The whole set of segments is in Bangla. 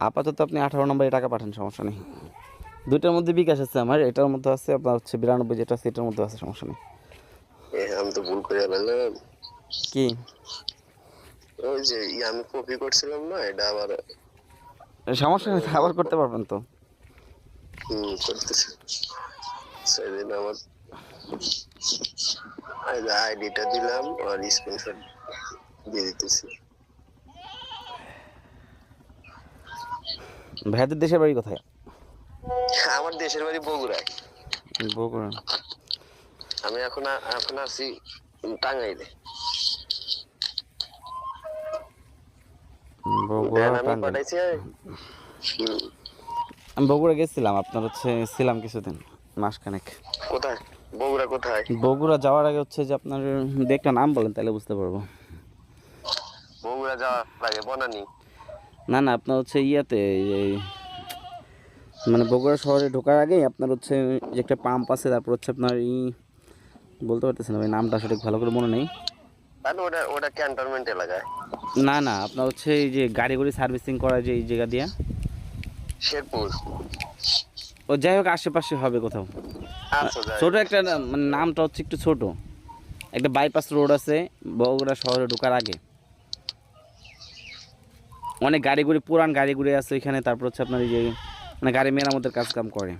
আপাতত আপনি 18 নম্বরে টাকা পাঠান, সমস্যা নেই। দুইটার মধ্যে বিকাশ আছে আমার, এটার মধ্যে আছে আপনার হচ্ছে 92 যেটা আছে এটার মধ্যে আছে, সমস্যা নেই। আমি তো ভুল করে ফেললাম। কি ওই যে আমি কপি করছিলাম না, এটা আবার সমস্যা নেই, আবার করতে পারবেন তো। করতেছি। সেদিন আমার আইডিটা দিলাম আর স্ক্রিনশট দিয়ে দিতেছি। ভাইয়াদের দেশের বাড়ি কোথায়? আমার দেশের বাড়ি বগুড়ায়। বগুড়া। আমি এখন আছি টাঙ্গাইলে। বগুড়া আমি টাঙ্গাইল। পাঠাইছি। আমি বগুড়া গেছিলাম, আপনার হচ্ছে ছিলাম কিছুদিন, মাসখানেক। কোথায়? বগুড়া কোথায়? বগুড়া যাওয়ার আগে হচ্ছে যে আপনার একটা নাম বলেন তাহলে বুঝতে পারবো। বগুড়া যাওয়ার আগে বনানী? না না, আপনার হচ্ছে ইয়াতে এই মানে বগুড়া শহরে ঢোকার আগেই আপনার হচ্ছে যে একটা পাম্প আছে, তারপর হচ্ছে আপনার বলতে পারতেছি না ভাই, নামটা সঠিক ভালো করে মনে নেই। তাহলে ওটা ক্যান্টনমেন্ট এলাকায়। না না, আপনার হচ্ছে এই যে গাড়ি গুড়ি সার্ভিসিং করা যে এই জায়গা দিয়া, শেরপুর। ও যাই হোক আশেপাশে হবে কোথাও। আচ্ছা, যাই ছোট হোক। একটা মানে নামটা হচ্ছে একটু ছোট, একটা বাইপাস রোড আছে বগুড়া শহরে ঢোকার আগে। অনেক গাড়ি গুড়ি, পুরান গাড়ি গুড়ি আছে ওইখানে। তারপর হচ্ছে আপনার এই যে মানে গাড়ি মেরামতের কাজ কাম করে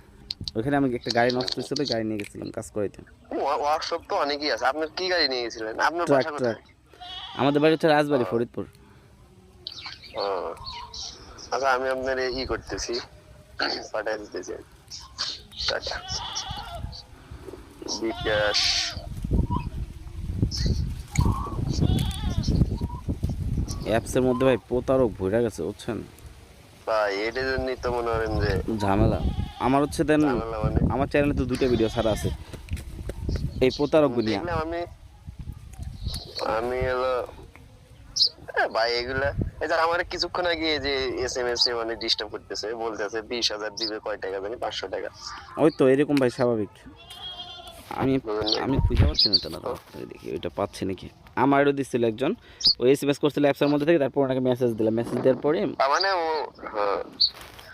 ওইখানে। আমি একটা গাড়ি নষ্ট হয়েছিল, গাড়ি নিয়ে গেছিলাম কাজ করাইতে। ওয়ার্কশপ তো অনেকই আছে। আপনার কি গাড়ি নিয়ে গেছিলেন? আপনার ট্রাক বাসা ট্রাক। কোথায়? আমাদের বাড়ি হচ্ছে রাজবাড়ি, ফরিদপুর। ও, আচ্ছা, আমি আপনার করতেছি, পাঠাই দিতেছি। টাকা বিকাশ। অ্যাপসের মধ্যে ভাই প্রতারক ভরে গেছে বুঝছেন, ভাই এটার জন্যই তো মনে করেন যে ঝামেলা। আমার হচ্ছে দেন, ঝামেলা। মানে আমার চ্যানেলে তো 2টা ভিডিও ছাড়া আছে এই প্রতারক নিয়ে। দেখলাম আমি আমি হলো ভাই এগুলা। এই যে আমার কিছুক্ষণ আগে এই যে SMS এ মানে ডিস্টার্ব করতেছে, বলতেছে 20,000 দিবে, কয় টাকা জানি, 500 টাকা। ওই তো এরকম ভাই, স্বাভাবিক। আমি বুঝলেন? আমি খুঁজে পাচ্ছি না এটা, না দেখি ওইটা পাচ্ছি নাকি। আমারও দিচ্ছিল একজন, ওই SMS করছিল অ্যাপসের মধ্যে থেকে, তারপর ওনাকে মেসেজ দিলাম, মেসেজ দেওয়ার পরে তার মানে ও, হ্যাঁ,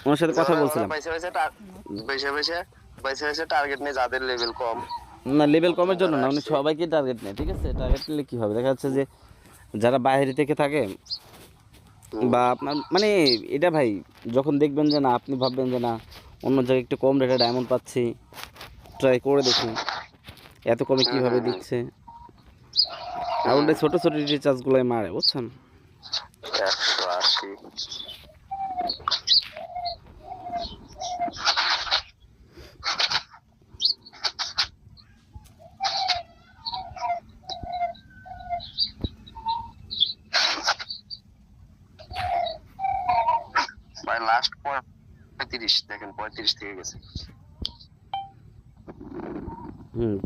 ওনার সাথে কথা ওরা বলছিলাম। পয়সা পয়সা টার্গেট নেই যাদের লেভেল কম। না লেভেল কমের জন্য যারা না, উনি আসছে সবাইকে টার্গেট নেয়, ঠিক আছে। টার্গেট নিলে কী হবে, দেখা যাচ্ছে যে যারা বাইরে থেকে থাকে বা আপনার মানে এটা ভাই, যখন দেখবেন যে না, আপনি ভাববেন যে না অন্য জায়গায় একটু কম রেটে ডায়মন্ড পাচ্ছি, ট্রাই করে দেখি এত কমে কীভাবে দিচ্ছে, আর ওটা ছোটো ছোটো রিচার্জগুলোই মারে বুঝছেন। 180। ভাই লাস্ট 35, দেখেন 35 থেকে গেছে।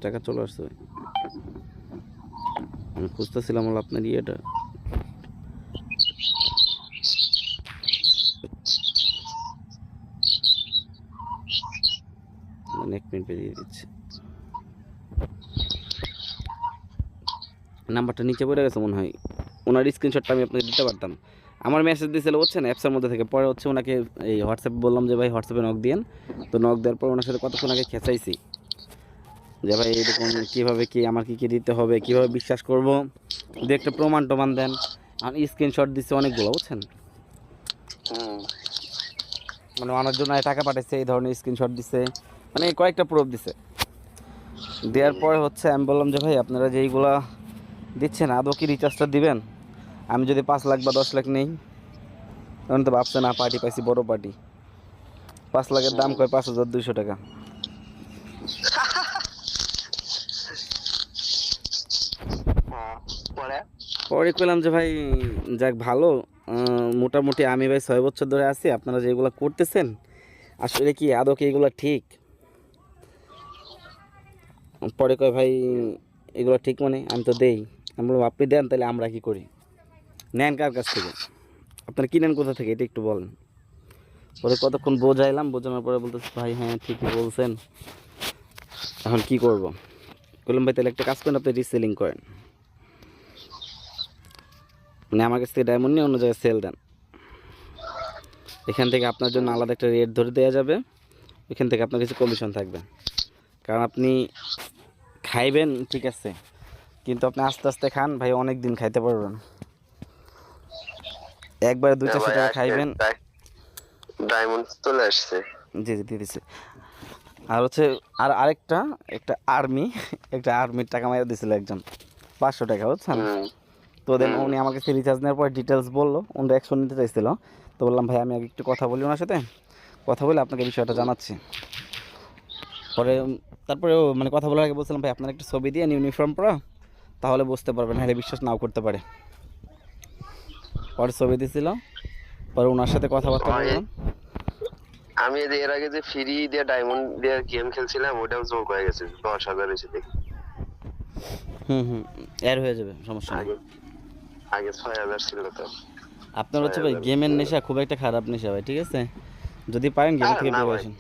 টাকা চলে আসছে ভাই। আমি খুঁজতেছিলাম হলো আপনার ইয়েটা, মানে 1 মিনিট বেরিয়ে দিচ্ছে, নাম্বারটা নিচে পড়ে গেছে মনে হয়। ওনার স্ক্রিনশটটা আমি আপনাকে দিতে পারতাম। আমার মেসেজ দিয়েছিল বুঝছেন অ্যাপসের মধ্যে থেকে, পরে হচ্ছে ওনাকে এই হোয়াটসঅ্যাপে বললাম যে ভাই হোয়াটসঅ্যাপে নক দিন। তো নক দেওয়ার পর ওনার সাথে কতক্ষণ আগে খেঁচাইছি যে ভাই এরকম কীভাবে কি আমার কী কী দিতে হবে, কীভাবে বিশ্বাস করব, যদি একটা প্রমাণ টমান দেন। আর স্ক্রিনশট দিচ্ছে অনেকগুলো বুঝছেন, মানে ওনার জন্য টাকা পাঠাইছে এই ধরনের স্ক্রিনশট দিচ্ছে, মানে কয়েকটা প্রুফ দিছে। দেওয়ার পরে হচ্ছে আমি বললাম যে ভাই আপনারা যে এইগুলা দিচ্ছেন আদৌ কি রিচার্জটা দিবেন, আমি যদি 5 লাখ বা 10 লাখ নেই। তখন তো ভাবছে না পার্টি পাইছি, বড় পার্টি। 5 লাখের দাম কয় 5,200 টাকা। পরে কইলাম যে ভাই যাক ভালো, মোটামুটি আমি ভাই 6 বছর ধরে আছি, আপনারা যেগুলো করতেছেন আসলে কি আদৌ কি এগুলো ঠিক। পরে কয় ভাই এগুলো ঠিক মানে আমি তো দেই। আমি বললাম আপনি দেন তাহলে আমরা কি করি, নেন কার কাছ থেকে, আপনারা কিনেন কোথা থেকে এটা একটু বলেন। পরে কতক্ষণ বোঝাইলাম, বোঝানোর পরে বলতেছে ভাই হ্যাঁ ঠিকই বলছেন, এখন কি করব। বললাম ভাই তাহলে একটা কাজ করেন, আপনি রিসেলিং করেন, মানে আমার কাছ থেকে ডায়মন্ড নিয়ে অন্য জায়গায় সেল দেন। এখান থেকে আপনার জন্য আলাদা একটা রেট ধরে দেওয়া যাবে, এখান থেকে আপনার কিছু কমিশন থাকবে। কারণ আপনি খাইবেন ঠিক আছে, কিন্তু আপনি আস্তে আস্তে খান ভাই, অনেক দিন খাইতে পারবেন। একবারে 200-400 টাকা খাইবেন। ডায়মন্ড চলে আসছে। জি জি দিয়ে দিচ্ছে। আর হচ্ছে আরেকটা একটা আর্মির টাকা মাইরা দিয়েছিল একজন 500 টাকা, বুঝছেন? তো দেন উনি আমার কাছে রিচার্জ নেওয়ার পর ডিটেলস বললো, উনি অ্যাকশন নিতে চাইছিল। তো বললাম ভাই আমি আগে একটু কথা বলি ওনার সাথে, কথা বলে আপনাকে বিষয়টা জানাচ্ছি। পরে তারপরে মানে কথা বলার আগে বলছিলাম ভাই আপনার একটা ছবি দিয়ে ইউনিফর্ম পরা, তাহলে বুঝতে পারবেন, হ্যাঁ বিশ্বাস নাও করতে পারে। পরে ছবি দিয়েছিল, পরে ওনার সাথে কথাবার্তা বললাম। আমি এর আগে যে ফ্রি দিয়ে ডায়মন্ড দিয়ে গেম খেলছিলাম, ওটাও যোগ হয়ে গেছে 10,000 এসে দেখি। এর হয়ে যাবে, সমস্যা নেই। আগে আগে 6,000 ছিল তো। আপনার হচ্ছে ভাই গেমের নেশা খুব একটা খারাপ নেশা ভাই, ঠিক আছে? যদি পারেন গেম থেকে বের আসেন,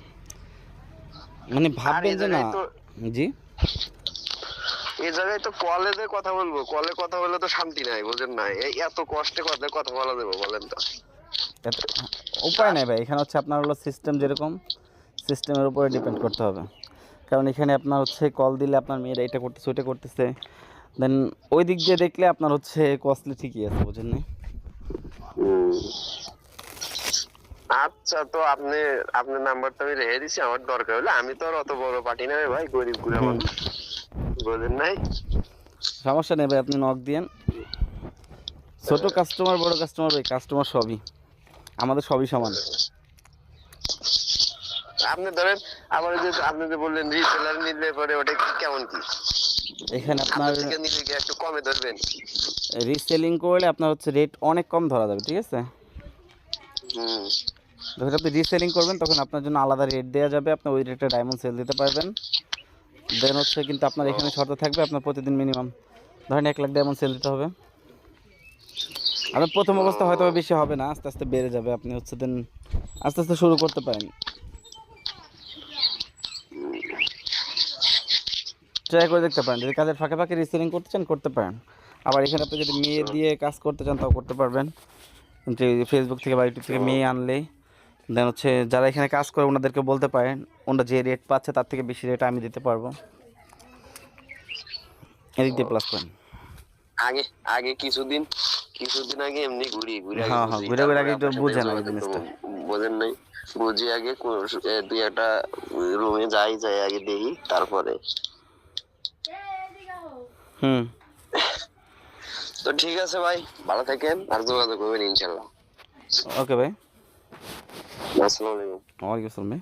মানে ভাববেন যে না। জি এই জায়গায় তো কলেজে কথা বলবো, কলে কথা বলে তো শান্তি নাই, বুঝেন না? এই এত কষ্টে কথা বলা যাবে বলেন তো? উপায় নাই ভাই, এখানে হচ্ছে আপনার হলো সিস্টেম যেরকম, সিস্টেমের উপরে ডিপেন্ড করতে হবে। কারণ এখানে আপনার হচ্ছে কল দিলে আপনার মেয়েরা এটা করতেছে ওইটা করতেছে, দেন ওই দিক দিয়ে দেখলে আপনার হচ্ছে কস্টলি ঠিকই আছে, বুঝেন না? আচ্ছা, তো আপনার নাম্বারটা আমি রেখে দিছি, আমার দরকার হলে, আমি তো আর অত বড় পার্টি না ভাই, গরিব গুড়া মানুষ, বুঝেন নাই? সমস্যা নেই ভাই, আপনি নক দিয়েন। ছোট কাস্টমার বড় কাস্টমার ভাই, কাস্টমার সবই আমাদের, সবই সমান। আপনি ধরেন আবার যে আপনি যে বললেন রিসেলার নিলে পরে ওটা কেমন কি? এখানে আপনার থেকে নিলে কি একটু কমে ধরবেন? রিসেলিং করলে আপনার হচ্ছে রেট অনেক কম ধরা যাবে, ঠিক আছে? যখন আপনি রিসেলিং করবেন তখন আপনার জন্য আলাদা রেট দেওয়া যাবে, আপনি ওই রেটে ডায়মন্ড সেল দিতে পারবেন। দেন হচ্ছে কিন্তু আপনার এখানে শর্ত থাকবে, আপনার প্রতিদিন মিনিমাম ধরেন 1 লাখ ডায়মন্ড সেল দিতে হবে। আপনার প্রথম অবস্থা হয়তো বেশি হবে না, আস্তে আস্তে বেড়ে যাবে, আপনি হচ্ছে দেন আস্তে আস্তে শুরু করতে পারেন। ট্রাই করে দেখতে পারেন, যদি কাজের ফাঁকে ফাঁকে রিসেলিং করতে চান করতে পারেন। আবার এখানে আপনি যদি মেয়ে দিয়ে কাজ করতে চান তাও করতে পারবেন, যে ফেসবুক থেকে বা ইউটিউব থেকে মেয়ে আনলেই দেন হচ্ছে যারা এখানে কাজ করে ওনাদেরকে বলতে পারেন, ওনারা যে রেট পাচ্ছে তার থেকে বেশি রেট আমি দিতে পারবো, এদিক দিয়ে প্লাস পয়েন্ট। আগে আগে কিছুদিন আগে এমনি ঘুরে ঘুরে ঘুরে আগে একটু বুঝেন আগে জিনিসটা, বোঝেন নাই? বুঝি আগে দুই একটা রুমে যাই আগে দেখি, তারপরে তো ঠিক আছে ভাই, ভালো থাকেন, আর যোগাযোগ করবেন ইনশাল্লাহ। ওকে ভাই, আসসালামু আলাইকুম। ওয়ালাইকুম আসসালাম ভাই।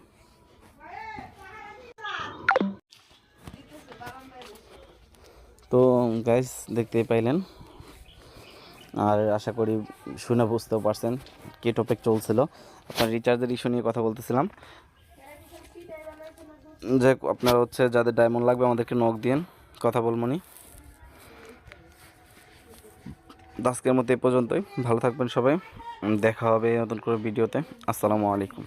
তো গাইস দেখতেই পাইলেন, আর আশা করি শুনে বুঝতেও পারছেন কি টপিক চলছিল। আপনার রিচার্জের ইস্যু নিয়ে কথা বলতেছিলাম, যে আপনার হচ্ছে যাদের ডায়মন্ড লাগবে আমাদেরকে নক দিন, কথা বলবনি। আজকের মতো এই পর্যন্তই, ভালো থাকবেন সবাই, দেখা হবে নতুন করে ভিডিওতে। আসসালামু আলাইকুম।